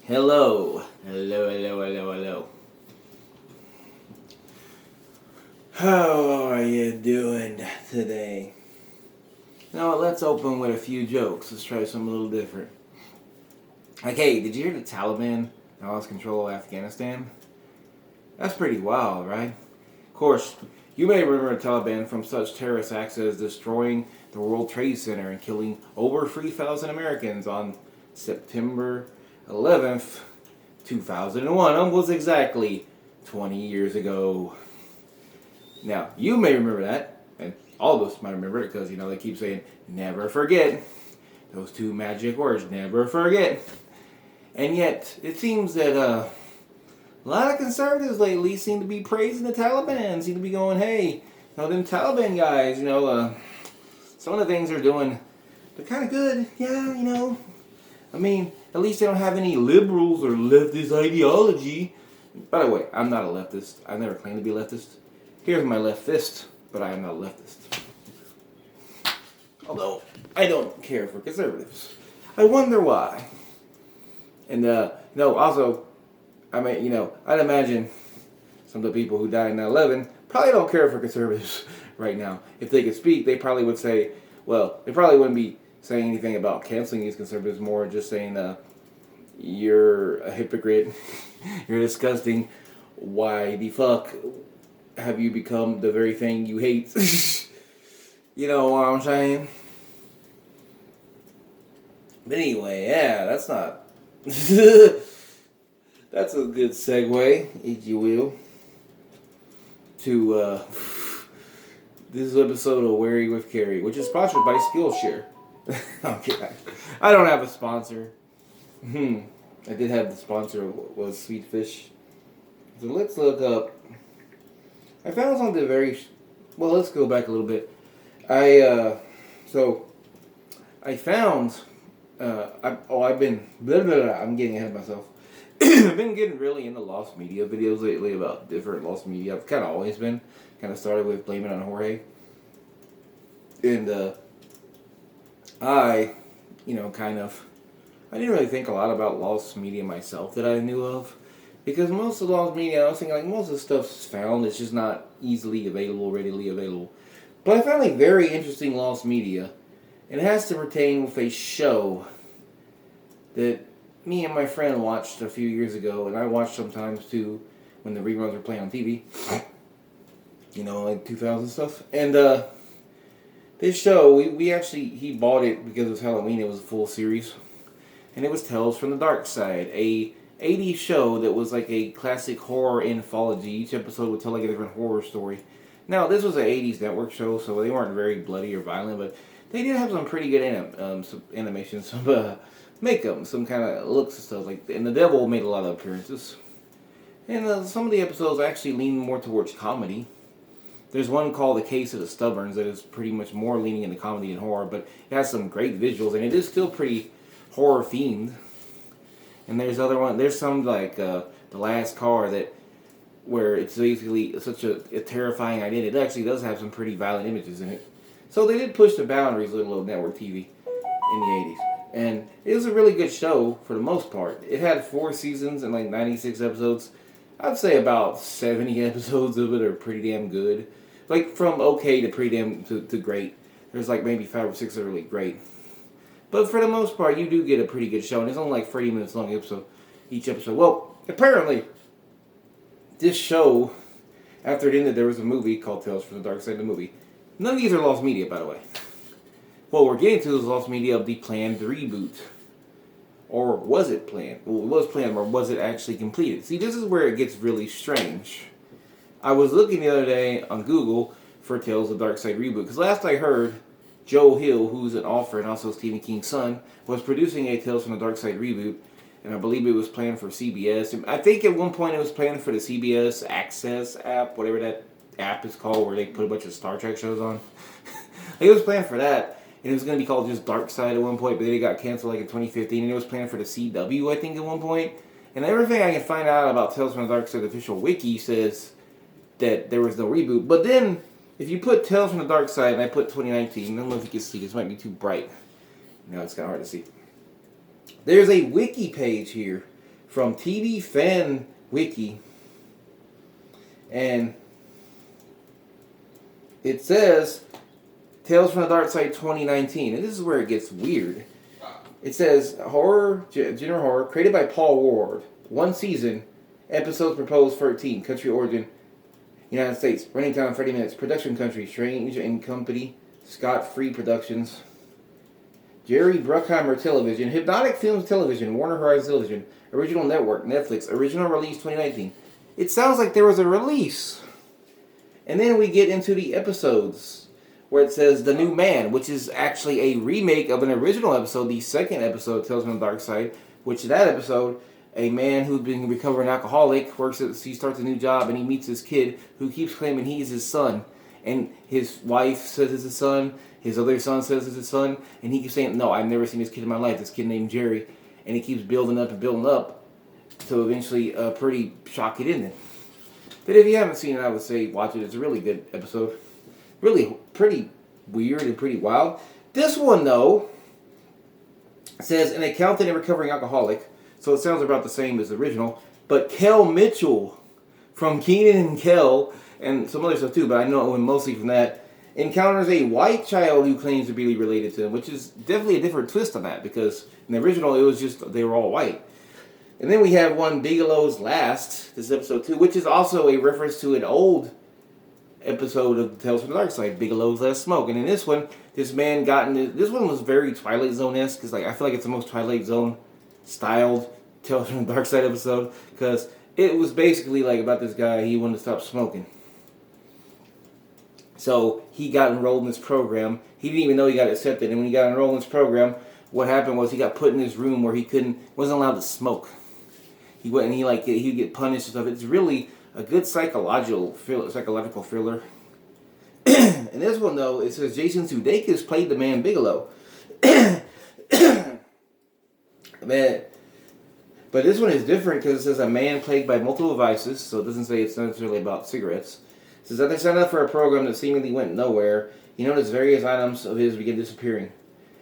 Hello. Hello. How are you doing today? Now let's open with a few jokes. Let's try something a little different. Like, hey, did you hear the Taliban now lost control of Afghanistan? That's pretty wild, right? Of course, you may remember the Taliban from such terrorist acts as destroying the World Trade Center and killing over 3,000 Americans on September 11th, 2001, almost exactly 20 years ago. Now, you may remember that, and all of us might remember it because, they keep saying, never forget. Those two magic words, never forget. And yet, it seems that a lot of conservatives lately seem to be praising the Taliban, seem to be going, hey, them Taliban guys, some of the things they're doing, they're kind of good. Yeah. I mean, at least they don't have any liberals or leftist ideology. By the way, I'm not a leftist. I never claimed to be a leftist. Here's my left fist, but I am not a leftist. Although, I don't care for conservatives. I wonder why. And, also, I'd imagine some of the people who died in 9/11 probably don't care for conservatives right now. If they could speak, they probably would say, well, they probably wouldn't be saying anything about canceling these conservatives, more just saying, you're a hypocrite, you're disgusting, why the fuck have you become the very thing you hate? You know what I'm saying? But anyway, yeah, that's not... That's a good segue, if you will, to this episode of Cary with Cary, which is sponsored by Skillshare. Okay, I don't have a sponsor. I did have the sponsor was Sweet Fish. So let's look up. I found something well, let's go back a little bit. I found I've been I'm getting ahead of myself. I've been getting really into lost media videos lately about different lost media. I've kind of always been. Kind of started with Blame It on Jorge. And I didn't really think a lot about lost media myself that I knew of. Because most of the lost media, I was thinking, like, most of the stuff's found. It's just not easily available, readily available. But I found, like, very interesting lost media. And it has to pertain with a show that me and my friend watched a few years ago. And I watched sometimes, too, when the reruns were playing on TV. Like 2000 stuff. And, this show, he bought it because it was Halloween. It was a full series. And it was Tales from the Dark Side, a 80s show that was like a classic horror anthology. Each episode would tell like a different horror story. Now, this was an 80s network show, so they weren't very bloody or violent, but they did have some pretty good some animation, some makeup, some kind of looks and stuff. And the devil made a lot of appearances. And some of the episodes actually lean more towards comedy. There's one called The Case of the Stubborns that is pretty much more leaning into comedy and horror, but it has some great visuals, and it is still pretty horror themed. And there's some like The Last Car where it's basically such a terrifying idea. It actually does have some pretty violent images in it. So they did push the boundaries a little of network TV in the 80s. And it was a really good show for the most part. It had 4 seasons and like 96 episodes. I'd say about 70 episodes of it are pretty damn good. Like from okay to pretty damn to great. There's like maybe 5 or 6 that are really great. But for the most part, you do get a pretty good show. And it's only like 30 minutes long each episode. Well, apparently, this show, after it ended, there was a movie called Tales from the Dark Side, the movie. None of these are lost media, by the way. What we're getting to is lost media of the planned reboot. Or was it planned? Well, it was planned, or was it actually completed? See, this is where it gets really strange. I was looking the other day on Google for Tales of the Dark Side reboot, because last I heard, Joe Hill, who's an author and also Stephen King's son, was producing a Tales from the Dark Side reboot, and I believe it was planned for CBS. I think at one point it was planned for the CBS Access app, whatever that app is called, where they put a bunch of Star Trek shows on. It was planned for that, and it was going to be called just Dark Side at one point, but then it got canceled like in 2015, and it was planned for the CW, I think, at one point. And everything I can find out about Tales from the Dark Side official wiki says that there was no reboot. But then, if you put Tales from the Dark Side, and I put 2019, I don't know if you can see, this might be too bright. No, it's kind of hard to see. There's a wiki page here from TV Fan Wiki. And it says Tales from the Dark Side 2019. And this is where it gets weird. It says horror, general horror, created by Paul Ward. 1 season, episodes proposed 13. Country origin, United States. Running time 30 minutes. Production country, Strange and Company. Scott Free Productions. Jerry Bruckheimer Television. Hypnotic Films Television. Warner Horizon Television. Original Network. Netflix. Original release 2019. It sounds like there was a release. And then we get into the episodes, where it says The New Man, which is actually a remake of an original episode, the second episode, Tales from the Dark Side, which that episode, a man who's been recovering alcoholic, he starts a new job, and he meets this kid who keeps claiming he's his son. And his wife says it's his son, his other son says it's his son, and he keeps saying, no, I've never seen this kid in my life, this kid named Jerry. And he keeps building up and building up to eventually a pretty shocking ending. But if you haven't seen it, I would say watch it. It's a really good episode. Really pretty weird and pretty wild. This one, though, says an accountant and recovering alcoholic. So it sounds about the same as the original. But Kel Mitchell from Kenan and Kel and some other stuff too, but I know him mostly from that, encounters a white child who claims to be related to him, which is definitely a different twist on that, because in the original it was just they were all white. And then we have one, Bigelow's Last, this is episode 2, which is also a reference to an old episode of Tales from the Dark Side, Bigelow's Last Smoke. And in this one, this man got into, this one was very Twilight Zone-esque, because I feel like it's the most Twilight Zone styled Tales from the Dark Side episode, because it was basically like about this guy, he wanted to stop smoking. So he got enrolled in this program. He didn't even know he got accepted, and when he got enrolled in this program, what happened was he got put in this room where he wasn't allowed to smoke. He went and he'd get punished and stuff. It's really a good psychological thriller. And this one, though, it says Jason Sudeikis played the man Bigelow. Man, but this one is different because it says a man plagued by multiple vices, so it doesn't say it's necessarily about cigarettes. It says that they signed up for a program that seemingly went nowhere. He noticed various items of his begin disappearing.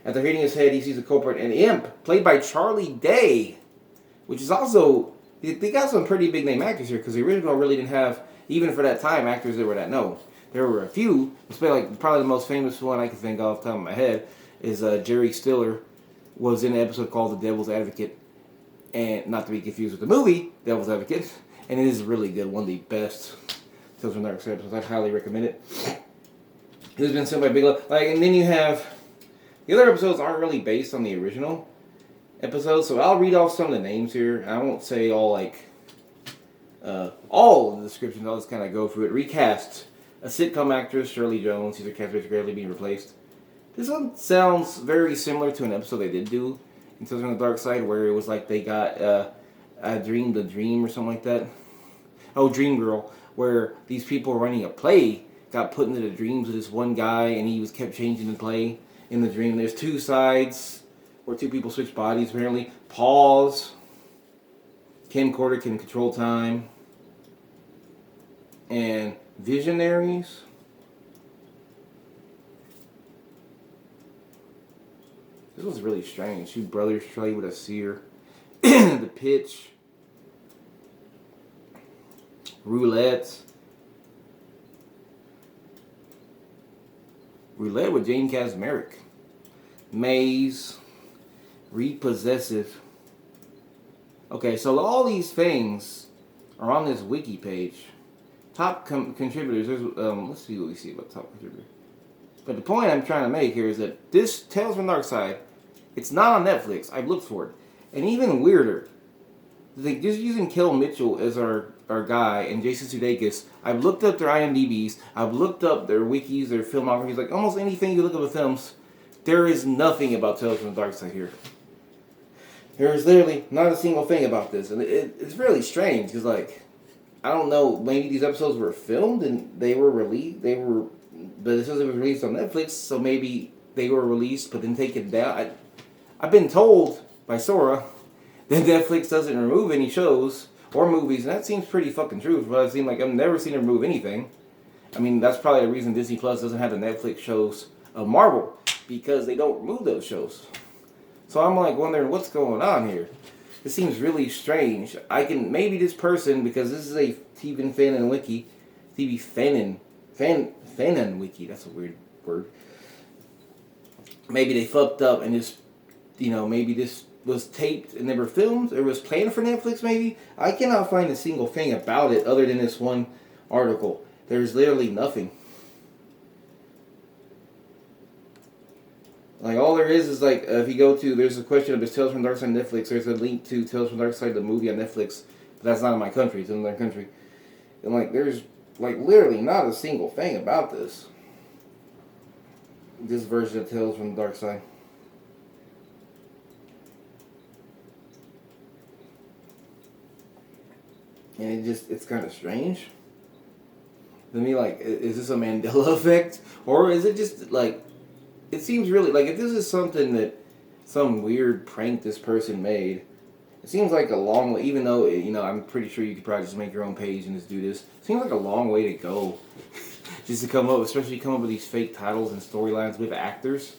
After hitting his head, he sees a culprit, an imp, played by Charlie Day, which is also, they got some pretty big name actors here, because the original really didn't have, even for that time, actors that were that known. There were a few, especially probably the most famous one I can think of off the top of my head is Jerry Stiller was in an episode called The Devil's Advocate, and not to be confused with the movie Devil's Advocate, and it is really good, one of the best Tales from the Dark Side episodes. I highly recommend it. It has been sent by Bigelow. And then you have, the other episodes aren't really based on the original episodes, so I'll read off some of the names here. I won't say all of the descriptions. I'll just kind of go through it. Recast. A sitcom actress, Shirley Jones. She's a cast regularly being replaced. This one sounds very similar to an episode they did do in Tales from the Dark Side, where it was like they got I Dreamed a Dream or something like that. Oh, Dream Girl, where these people running a play got put into the dreams of this one guy, and he kept changing the play in the dream. There's 2 sides where 2 people switch bodies, apparently. Pause. Camcorder can control time. And Visionaries. This was really strange. 2 brothers trade with a seer. The Pitch. Roulette. Roulette with Jane Kasmerick. Maze. Repossessive. Okay, so all these things are on this wiki page. Top contributors. There's, let's see what we see about top contributors. But the point I'm trying to make here is that this Tales from the Dark Side, it's not on Netflix. I've looked for it. And even weirder, just using Kel Mitchell as our guy and Jason Sudeikis, I've looked up their IMDb's, I've looked up their wikis, their filmographies, like almost anything you look up at films, there is nothing about Tales from the Dark Side here. There is literally not a single thing about this. And it's really strange, because I don't know, maybe these episodes were filmed and they were released, but it says it was released on Netflix, so maybe they were released but then taken down. I've been told by Sora that Netflix doesn't remove any shows or movies, and that seems pretty fucking true. But I've never seen them remove anything. I mean, that's probably the reason Disney Plus doesn't have the Netflix shows of Marvel, because they don't remove those shows. So I'm wondering what's going on here. This seems really strange. I can maybe this person, because this is a TV fanon wiki, TV fanon wiki. That's a weird word. Maybe they fucked up and just, maybe this was taped and never filmed or was planned for Netflix. Maybe I cannot find a single thing about it other than this one article. There's literally nothing. Like, all there is like, if you go to, there's a question of is Tales from Dark Side on Netflix. There's a link to Tales from Dark Side, the movie on Netflix. But that's not in my country. It's in another country. And, like, there's, like, literally not a single thing about this. This version of Tales from the Dark Side. And it's kind of strange. To me, like, is this a Mandela effect? Or is it just, like, it seems really, like, if this is something that some weird prank this person made, it seems like a long way, even though, I'm pretty sure you could probably just make your own page and just do this. It seems like a long way to go. Just to come up with these fake titles and storylines with actors.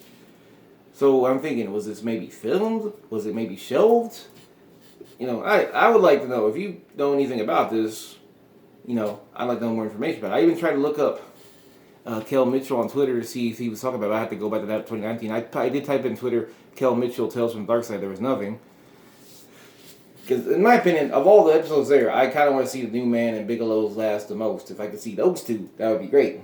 So I'm thinking, was this maybe filmed? Was it maybe shelved? I would like to know, if you know anything about this, I'd like to know more information about it. I even tried to look up Kel Mitchell on Twitter to see if he was talking about it. I had to go back to that 2019. I did type in Twitter, Kel Mitchell Tales from the Dark Side. There was nothing. Because in my opinion, of all the episodes there, I kind of want to see the New Man and Bigelow's last the most. If I could see those two, that would be great.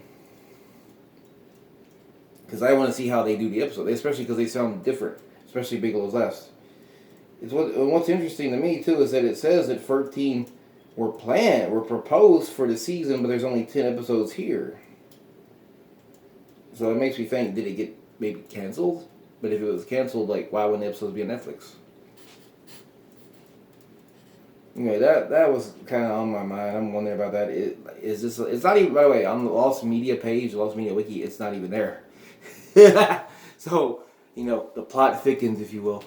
Because I want to see how they do the episode, especially because they sound different, especially Bigelow's last. What's interesting to me too is that it says that 13 were proposed for the season, but there's only 10 episodes here. So it makes me think, did it get maybe canceled? But if it was canceled, like, why wouldn't the episodes be on Netflix? Anyway, that was kind of on my mind. I'm wondering about that. It's not even, by the way, on the Lost Media page, the Lost Media Wiki, it's not even there. So, the plot thickens, if you will.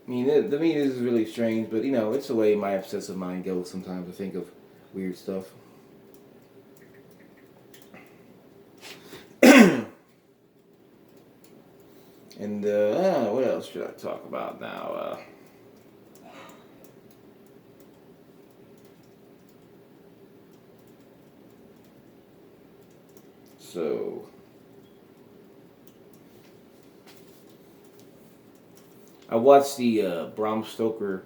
I mean, to me, this is really strange, but, it's the way my obsessive mind goes sometimes to think of weird stuff. And, what else should I talk about now? So, I watched the Bram Stoker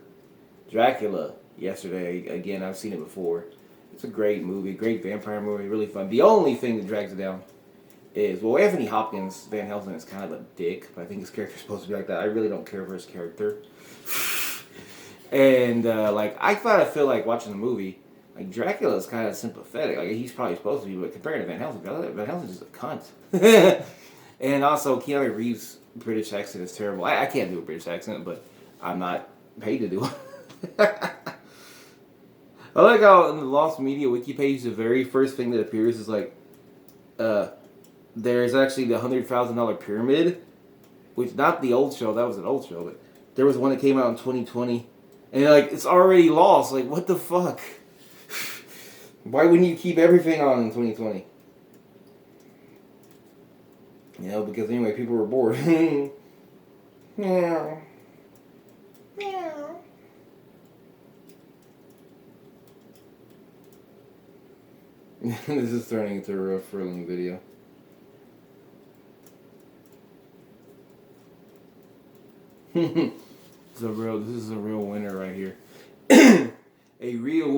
Dracula yesterday. Again, I've seen it before. It's a great movie, great vampire movie, really fun. The only thing that drags it down is, well, Anthony Hopkins, Van Helsing, is kind of a dick, but I think his character's supposed to be like that. I really don't care for his character. And, I feel like watching the movie, like, Dracula is kind of sympathetic. Like, he's probably supposed to be, but compared to Van Helsing, Van Helsing's just a cunt. And also, Keanu Reeves' British accent is terrible. I can't do a British accent, but I'm not paid to do it. I like how in the Lost Media Wiki page, the very first thing that appears is, like, there's actually the $100,000 pyramid, which, not the old show, that was an old show, but there was one that came out in 2020, and, like, it's already lost. Like, what the fuck? Why wouldn't you keep everything on in 2020? Because anyway, people were bored. Meow. Meow. This is turning into a real thrilling video. This is a real winner right here. A real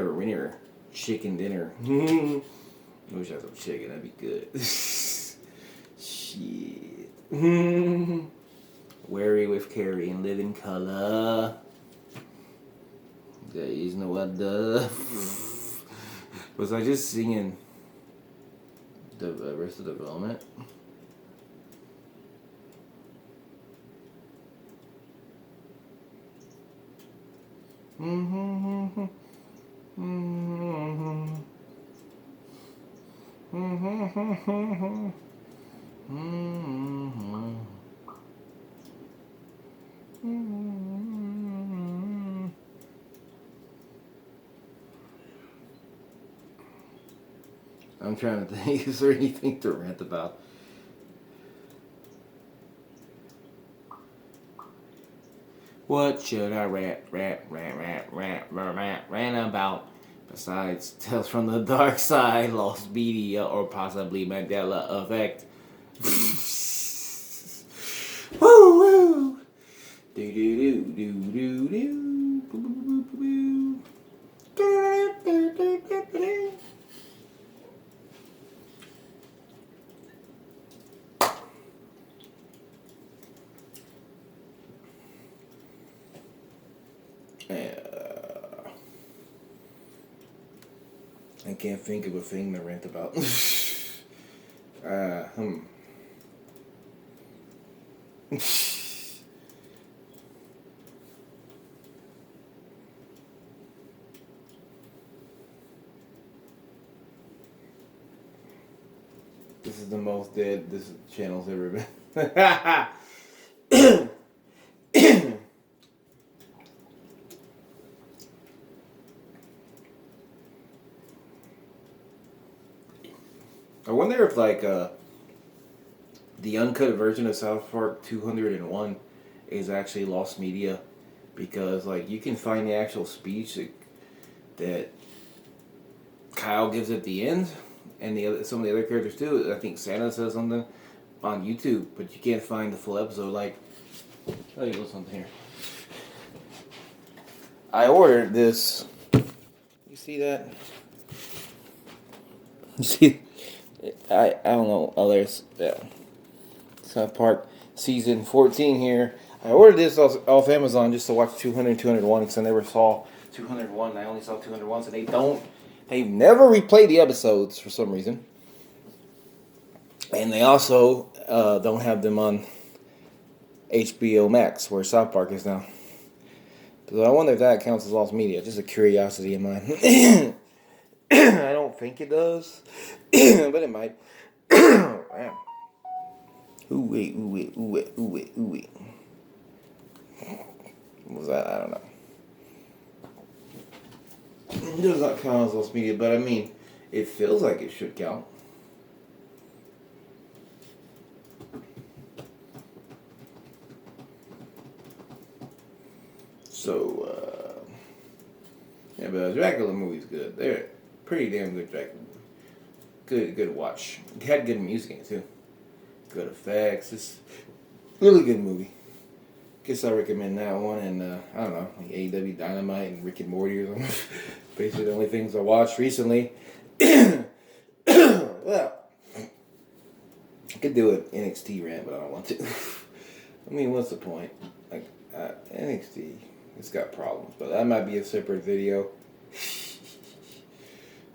winner. Chicken dinner. I wish I had some chicken. That'd be good. Shit. Wary with Cary and live in color. There is no other. Was I just singing the Arrested Development? I'm trying to think, is there anything to rant about? What should I rant about? Besides Tales from the Dark Side, Lost Media, or possibly Mandela Effect. Woo woo! Do do do do do do. Boo, boo, boo, boo, boo. Do, do, do, do, do, do. I can't think of a thing to rant about. This is the most dead this channel's ever been. I wonder if the uncut version of South Park 201 is actually lost media, because you can find the actual speech that Kyle gives at the end, and some of the other characters too. I think Santa says something on YouTube, but you can't find the full episode. Let me go something here. I ordered this. You see that? You see? I don't know. Oh, there's South Park season 14 here. I ordered this off Amazon just to watch 200 and 201 because I never saw 201. I only saw 201, so they've never replayed the episodes for some reason. And they also don't have them on HBO Max, where South Park is now. So I wonder if that counts as lost media. Just a curiosity of mine. I don't think it does, but it might. Wow. Ooh wait. What was that? I don't know. It does not count as lost media, but I mean, it feels like it should count. So, yeah, but Dracula movie's good. They're pretty damn good Dracula movie. Good watch. It had good music in it too. Good effects. It's really good movie. Guess I recommend that one, and I don't know, AEW Dynamite and Rick and Morty or something. Basically the only things I watched recently. Well, I could do an NXT rant, but I don't want to. I mean, what's the point? NXT, it's got problems, but that might be a separate video.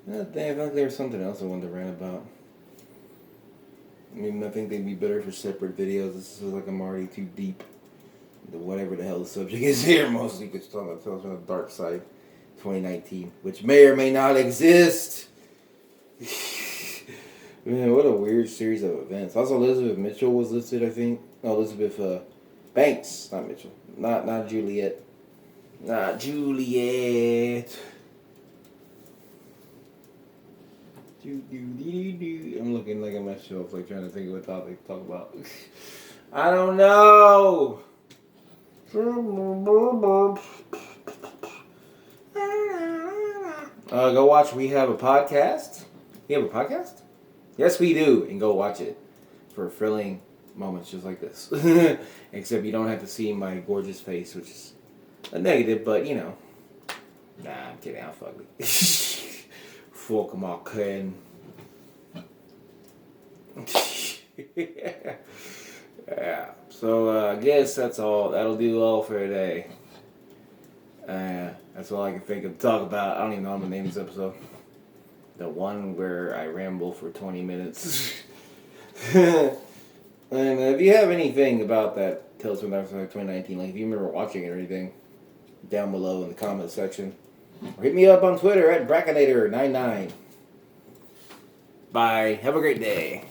Damn, I think there's something else I wanted to rant about. I mean, I think they'd be better for separate videos. This is I'm already too deep into whatever the hell the subject is here. Mostly because talking about Tales from the Dark Side 2019, which may or may not exist. Man, what a weird series of events. Also, Elizabeth Mitchell was listed, I think. No, Elizabeth Banks, not Mitchell. Not Juliet. Not Juliet. I'm looking at my shelf, trying to think of what topic to talk about. I don't know. Go watch We Have a Podcast. You have a podcast? Yes, we do. And go watch it for thrilling moments just like this. Except you don't have to see my gorgeous face, which is a negative, but Nah, I'm kidding. I'm ugly. Fuck my can. Yeah. So I guess that's all. That'll do all for today. That's all I can think of to talk about. I don't even know how to name this episode. The one where I ramble for 20 minutes. And if you have anything about that Tales from the Dark Side 2019, if you remember watching it or anything, down below in the comment section. Or hit me up on Twitter at Brackinator99. Bye. Have a great day.